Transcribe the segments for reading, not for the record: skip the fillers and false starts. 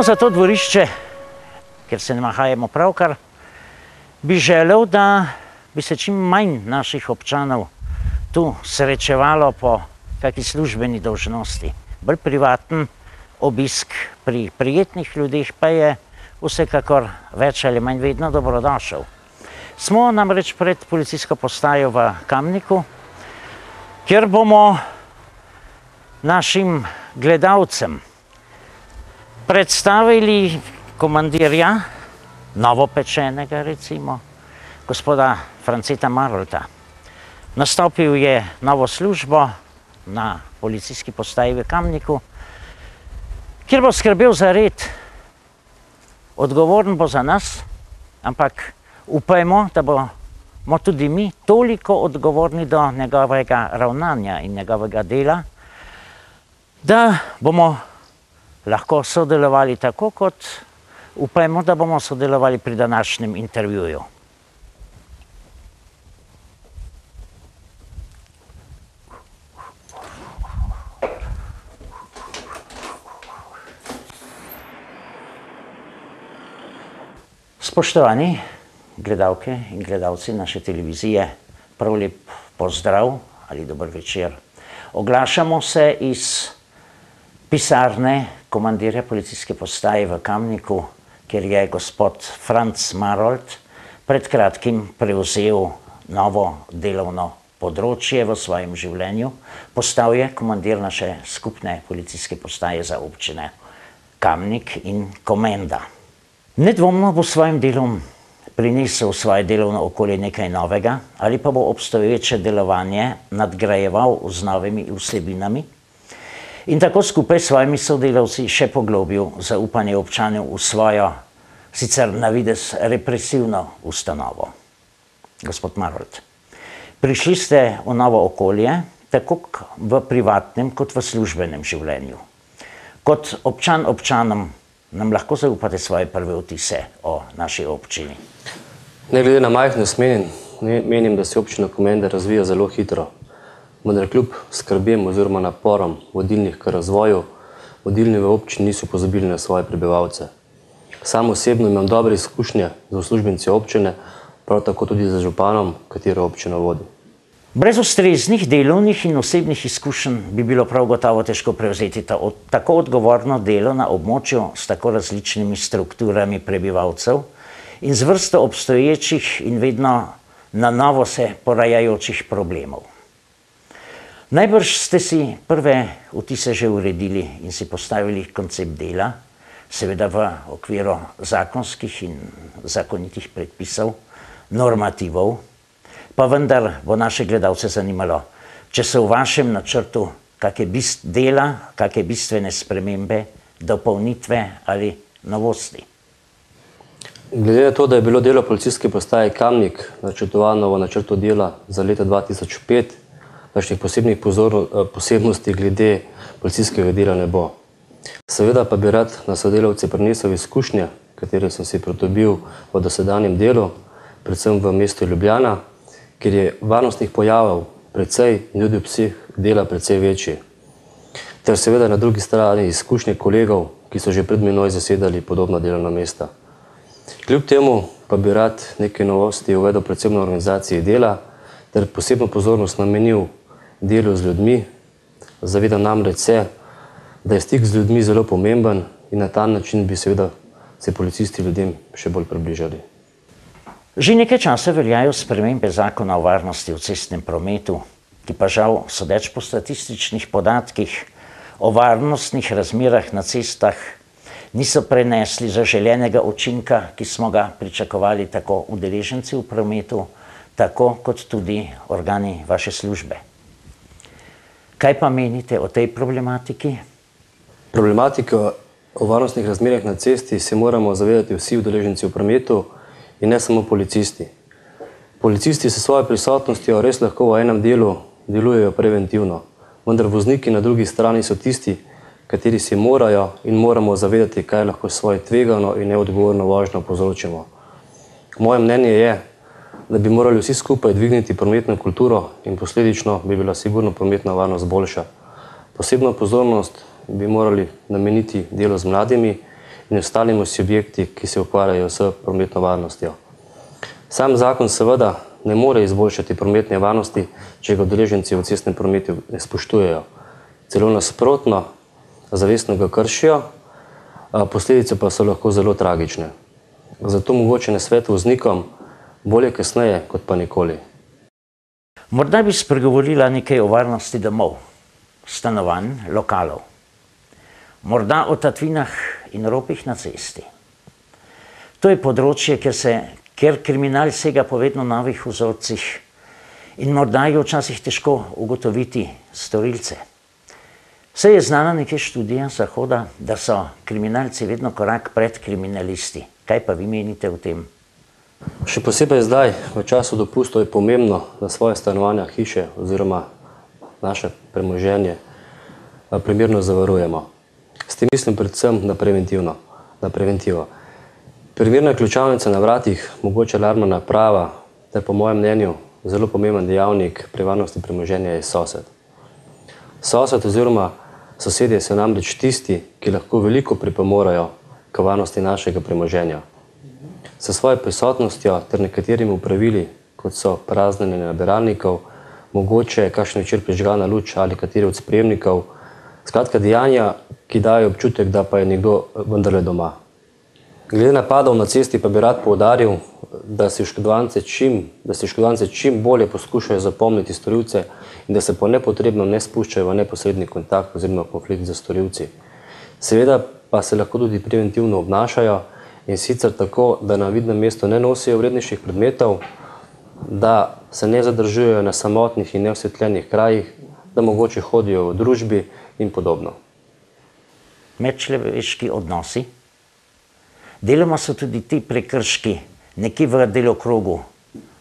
Ravno za to dvorišče, ker se nahajamo pravkar, bi želel, da bi se čim manj naših občanov tu srečevalo po kakšni službeni dolžnosti. Bolj privaten obisk pri prijetnih ljudeh pa je vsekakor več ali manj vedno dobrodošel. Smo namreč pred policijsko postajo v Kamniku, kjer bomo našim gledalcem predstavili komandirja, novopečenega recimo, gospoda Franceta Marolta. Nastopil je novo službo na policijski postaji v Kamniku, kjer bo skrbel za red. Odgovoren bo za nas, ampak upajmo, da bomo tudi mi toliko odgovorni do njegovega ravnanja in njegovega dela, da bomo lahko sodelovali tako, kot upajmo, da bomo sodelovali pri današnjem intervjuju. Spoštovani gledalke in gledalci naše televizije, prav lep pozdrav ali dober večer. Oglašamo se iz pisarne komandirja policijske postaje v Kamniku, kjer je gospod Franc Marolt pred kratkim prevzel novo delovno področje v svojem življenju. Postal je komandir naše skupne policijske postaje za občine Kamnik in Komenda. Nedvomno bo s svojim delom prinesel v svoje delovno okolje nekaj novega ali pa bo obstoječe delovanje nadgrajeval z novimi vsebinami in tako skupaj s svojimi sodelavci še poglobil zaupanje občanov v svojo, sicer na videz represivno ustanovo. Gospod Marolt, prišli ste v novo okolje, tako v privatnem kot v službenem življenju. Kot občan občanom nam lahko zaupate svoje prve vtise o naši občini? Ne glede na majhnost menim, da se občina Komenda razvija zelo hitro. Vendar kljub skrbem oziroma naporom vodilnih k razvoju, vodilni v občini niso pozabili na svoje prebivalce. Sam osebno imam dobre izkušnje z uslužbenci občine, prav tako tudi z županom, katero občina vodi. Brez ustreznih delovnih in osebnih izkušenj bi bilo prav gotovo težko prevzeti tako odgovorno delo na območju s tako različnimi strukturami prebivalcev in z vrsto obstoječih in vedno na novo se porajajočih problemov. Najbrž ste si prve vtise že uredili in si postavili koncept dela, seveda v okviru zakonskih in zakonitih predpisov, normativov, pa vendar bo naše gledalce zanimalo, če so v vašem načrtu kakšne bistvene spremembe, dopolnitve ali novosti. Glede na to, da je bilo delo policijske postaje Kamnik načrtovano v načrtu dela za leto 2005, kakšnih posebnih posebnosti glede policijskega dela ne bo. Seveda pa bi rad na sodelavce prinesel izkušnje, katere sem si pridobil v dosedanjem delu, predvsem v mestu Ljubljana, kjer je varnostnih pojavov precej in tudi obseg dela precej večji. Ter seveda na drugi strani izkušnje kolegov, ki so že pred menoj zasedali podobna delovna mesta. Kljub temu pa bi rad nekaj novosti uvedel predvsem na organizaciji dela, ter posebno pozornost namenil delu z ljudmi. Zavedam namreč se, da je stik z ljudmi zelo pomemben in na ta način bi seveda se policisti ljudem še bolj približali. Že nekaj časa veljajo spremembe zakona o varnosti v cestnem prometu, ki pa žal, sodeč po statističnih podatkih o varnostnih razmerah na cestah, niso prenesli zaželenega učinka, ki smo ga pričakovali tako udeleženci v prometu, tako kot tudi organi vaše službe. Kaj pa menite o tej problematiki? Problematiko o varnostnih razmerah na cesti se moramo zavedati vsi udeleženci v prometu in ne samo policisti. Policisti s svojo prisotnostjo res lahko v enem delu delujejo preventivno, vendar vozniki na drugi strani so tisti, kateri si morajo in moramo zavedati, kaj lahko svoje tvegano in neodgovorno vožnjo povzročimo. Moje mnenje je, da bi morali vsi skupaj dvigniti prometno kulturo in posledično bi bila sigurno prometna varnost boljša. Posebno pozornost bi morali nameniti delu z mladimi in ostalimi subjekti, ki se ukvarjajo s prometno varnostjo. Sam zakon seveda ne more izboljšati prometne varnosti, če ga udeleženci v cestnem prometu ne spoštujejo. Celo nasprotno, zavestno ga kršijo, posledice pa so lahko zelo tragične. Zato mogoče nasvet voznikom, bolje kasneje kot pa nikoli. Morda bi spregovorila nekaj o varnosti domov, stanovanj, lokalov. Morda o tatvinah in ropih na cesti. To je področje, kjer kriminal sega po vedno novih vzorcih in morda je včasih težko ugotoviti storilce. Saj je znana nekaj študija Zahoda, da so kriminalci vedno korak pred kriminalisti. Kaj pa vi menite o tem? Še posebej zdaj, v času dopustov, je pomembno, da svoje stanovanja, hiše oziroma naše premoženje primerno zavarujemo. S tem mislim predvsem na preventivo. Primerna ključavnica na vratih, mogoče alarmna naprava, ter po mojem mnenju zelo pomemben dejavnik pri varnosti premoženja je sosed. Sosed oziroma sosedje so namreč tisti, ki lahko veliko pripomorejo k varnosti našega premoženja. S svojo prisotnostjo ter nekaterimi opravili, kot so praznjenje nabiralnikov, mogoče kakšen večer prižgana luč ali kateri od sprejemnikov, skratka dejanja, ki dajo občutek, da pa je nekdo vendarle doma. Glede napadov na cesti pa bi rad poudaril, da si oškodovance čim bolje poskušajo zapomniti storilce in da se po nepotrebno ne spuščajo v neposredni kontakt oziroma konflikt z storilci. Seveda pa se lahko tudi preventivno obnašajo in sicer tako, da na vidnem mestu ne nosijo vrednejših predmetov, da se ne zadržujejo na samotnih in neosvetljenih krajih, da mogoče hodijo v družbi in podobno. Medčloveški odnosi. Deloma so tudi ti prekrški nekje v delokrogu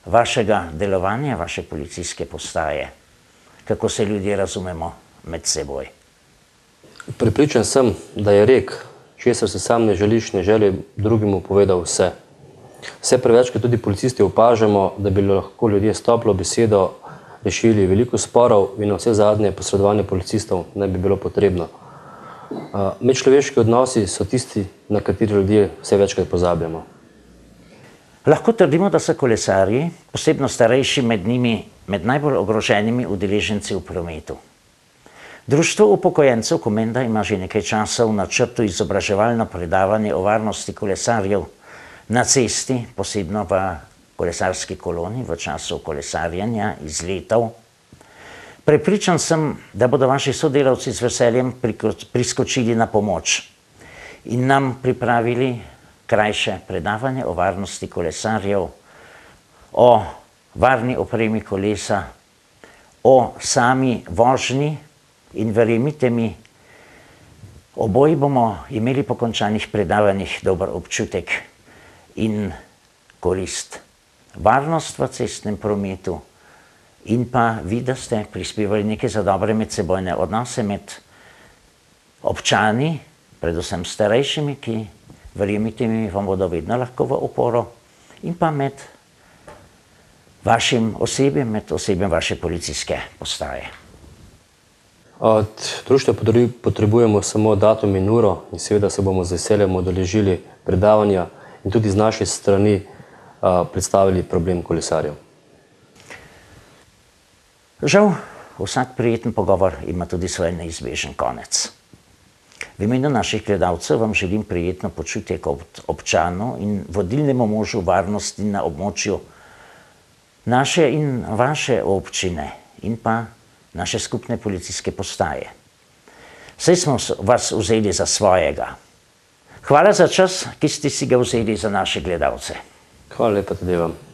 vašega delovanja, vaše policijske postaje. Kako se ljudje razumemo med seboj? Prepričan sem, da je rek, česar se sam ne želiš, ne želi drugemu povedal vse. Vse prevečkrat tudi policisti opažamo, da bi lahko ljudje s toplo besedo rešili veliko sporov in vse zadnje posredovanje policistov ne bi bilo potrebno. Medčloveški odnosi so tisti, na kateri ljudje vse večkrat pozabljamo. Lahko trdimo, da so kolesarji, posebno starejši med njimi, med najbolj ogroženimi udeleženci v prometu. Društvo upokojencev Komenda ima že nekaj časa v načrtu izobraževalno predavanje o varnosti kolesarjev na cesti, posebno v kolesarski koloni v času kolesarjenja, izletov. Prepričan sem, da bodo vaši sodelavci z veseljem priskočili na pomoč in nam pripravili krajše predavanje o varnosti kolesarjev, o varni opremi kolesa, o sami vožnji in verjemite mi, oboji bomo imeli po končanih predavanjih dober občutek in korist. Varnost v cestnem prometu in pa vi, da ste prispevali nekaj za dobre medsebojne odnose med občani, predvsem starejšimi, ki, verjemite mi, vam bodo vedno lahko v oporo, in pa med vašim osebjem, med osebjem vaše policijske postaje. Od društva potrebujemo samo datum in uro in seveda se bomo z veseljem udeležili predavanja in tudi z naše strani predstavili problem kolesarjev. Žal, vsak prijeten pogovor ima tudi svoj neizbežen konec. V imenu naših gledalcev vam želim prijetno počutje kot občanu in vodilnemu možu varnosti na območju naše in vaše občine in pa naše skupne policijske postaje. Saj smo vas vzeli za svojega. Hvala za čas, ki ste si ga vzeli za naše gledalce. Hvala lepa tudi vam.